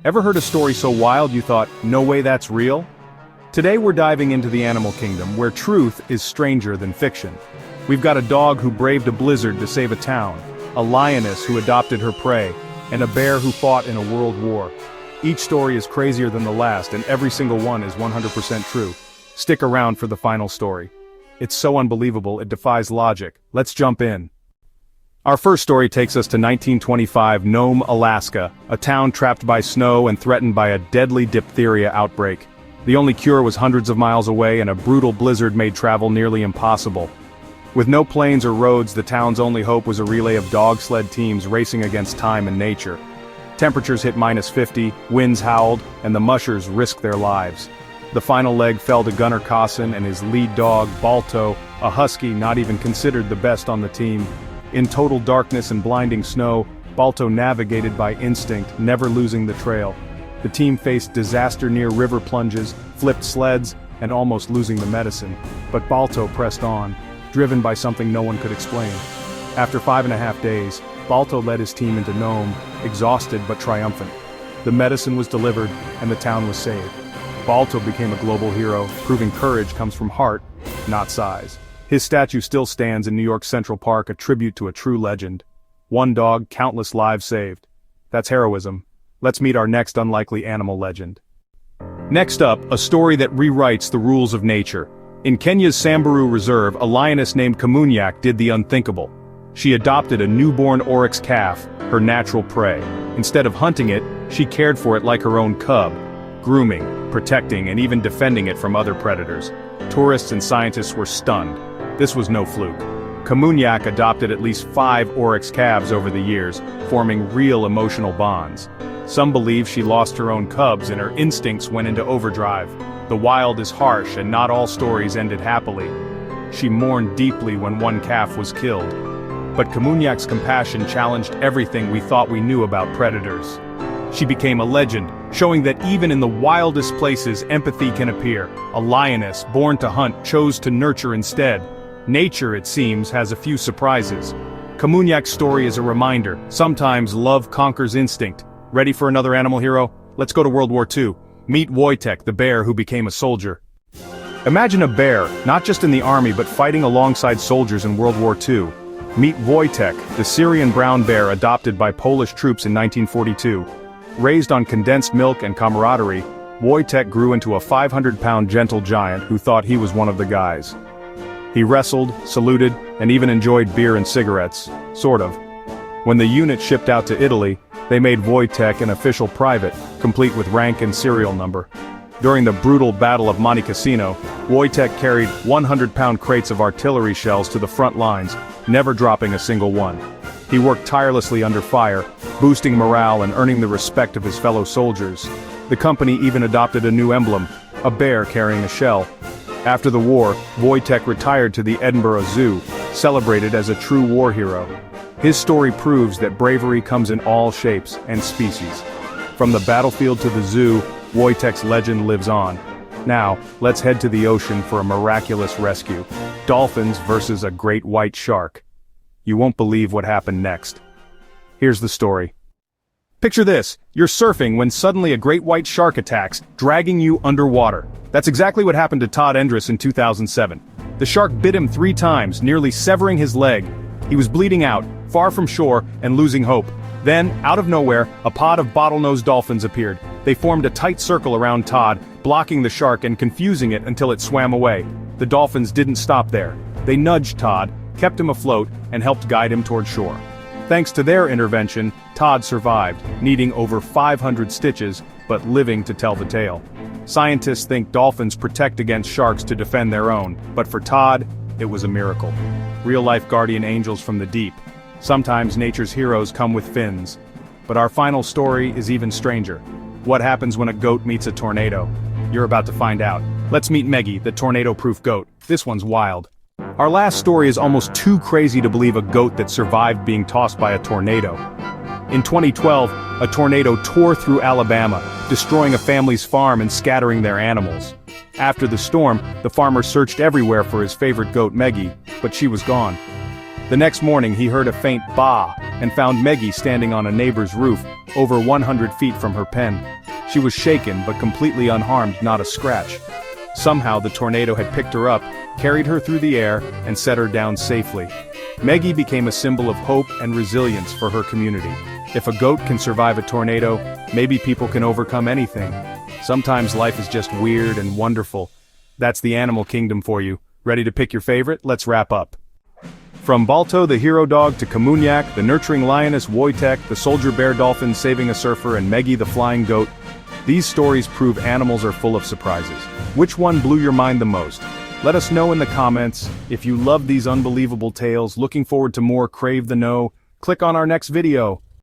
Ever heard a story so wild you thought, no way that's real? Today we're diving into the animal kingdom where truth is stranger than fiction. We've got a dog who braved a blizzard to save a town, a lioness who adopted her prey, and a bear who fought in a world war. Each story is crazier than the last, and every single one is 100% true. Stick around for the final story. It's so unbelievable it defies logic. Let's jump in. Our first story takes us to 1925 Nome, Alaska, a town trapped by snow and threatened by a deadly diphtheria outbreak. The only cure was hundreds of miles away, and a brutal blizzard made travel nearly impossible. With no planes or roads, the town's only hope was a relay of dog sled teams racing against time and nature. Temperatures hit -50, winds howled, and the mushers risked their lives. The final leg fell to Gunnar Kaasen and his lead dog, Balto, a husky not even considered the best on the team. In total darkness and blinding snow, Balto navigated by instinct, never losing the trail. The team faced disaster near river plunges, flipped sleds, and almost losing the medicine. But Balto pressed on, driven by something no one could explain. After 5.5 days, Balto led his team into Nome, exhausted but triumphant. The medicine was delivered, and the town was saved. Balto became a global hero, proving courage comes from heart, not size. His statue still stands in New York's Central Park, a tribute to a true legend. One dog, countless lives saved. That's heroism. Let's meet our next unlikely animal legend. Next up, a story that rewrites the rules of nature. In Kenya's Samburu Reserve, a lioness named Kamunyak did the unthinkable. She adopted a newborn oryx calf, her natural prey. Instead of hunting it, she cared for it like her own cub, grooming, protecting, and even defending it from other predators. Tourists and scientists were stunned. This was no fluke. Kamunyak adopted at least 5 oryx calves over the years, forming real emotional bonds. Some believe she lost her own cubs and her instincts went into overdrive. The wild is harsh and not all stories ended happily. She mourned deeply when one calf was killed. But Kamunyak's compassion challenged everything we thought we knew about predators. She became a legend, showing that even in the wildest places empathy can appear. A lioness, born to hunt, chose to nurture instead. Nature, it seems, has a few surprises. Kamunyak's story is a reminder, sometimes love conquers instinct. Ready for another animal hero? Let's go to World War II. Meet Voytech, the bear who became a soldier. Imagine a bear, not just in the army but fighting alongside soldiers in World War II. Meet Voytech, the Syrian brown bear adopted by Polish troops in 1942. Raised on condensed milk and camaraderie, Voytech grew into a 500-pound gentle giant who thought he was one of the guys. He wrestled, saluted, and even enjoyed beer and cigarettes, sort of. When the unit shipped out to Italy, they made Voytech an official private, complete with rank and serial number. During the brutal Battle of Monte Cassino, Voytech carried 100-pound crates of artillery shells to the front lines, never dropping a single one. He worked tirelessly under fire, boosting morale and earning the respect of his fellow soldiers. The company even adopted a new emblem, a bear carrying a shell. After the war, Voytech retired to the Edinburgh Zoo, celebrated as a true war hero. His story proves that bravery comes in all shapes and species. From the battlefield to the zoo, Voytech's legend lives on. Now, let's head to the ocean for a miraculous rescue. Dolphins versus a great white shark. You won't believe what happened next. Here's the story. Picture this, you're surfing when suddenly a great white shark attacks, dragging you underwater. That's exactly what happened to Todd Endress in 2007. The shark bit him 3 times, nearly severing his leg. He was bleeding out, far from shore, and losing hope. Then, out of nowhere, a pod of bottlenose dolphins appeared. They formed a tight circle around Todd, blocking the shark and confusing it until it swam away. The dolphins didn't stop there. They nudged Todd, kept him afloat, and helped guide him toward shore. Thanks to their intervention, Todd survived, needing over 500 stitches, but living to tell the tale. Scientists think dolphins protect against sharks to defend their own, but for Todd, it was a miracle. Real-life guardian angels from the deep. Sometimes nature's heroes come with fins. But our final story is even stranger. What happens when a goat meets a tornado? You're about to find out. Let's meet Meggie, the tornado-proof goat. This one's wild. Our last story is almost too crazy to believe a goat that survived being tossed by a tornado. In 2012, a tornado tore through Alabama, destroying a family's farm and scattering their animals. After the storm, the farmer searched everywhere for his favorite goat Meggie, but she was gone. The next morning he heard a faint "baa" and found Meggie standing on a neighbor's roof, over 100 feet from her pen. She was shaken but completely unharmed, not a scratch. Somehow the tornado had picked her up, carried her through the air, and set her down safely. Meggie became a symbol of hope and resilience for her community. If a goat can survive a tornado, maybe people can overcome anything. Sometimes life is just weird and wonderful. That's the animal kingdom for you. Ready to pick your favorite? Let's wrap up. From Balto the hero dog to Kamunyak, the nurturing lioness Voytech, the soldier bear dolphin saving a surfer, and Meggie the flying goat, these stories prove animals are full of surprises. Which one blew your mind the most? Let us know in the comments. If you love these unbelievable tales, looking forward to more Crave the Know, click on our next video.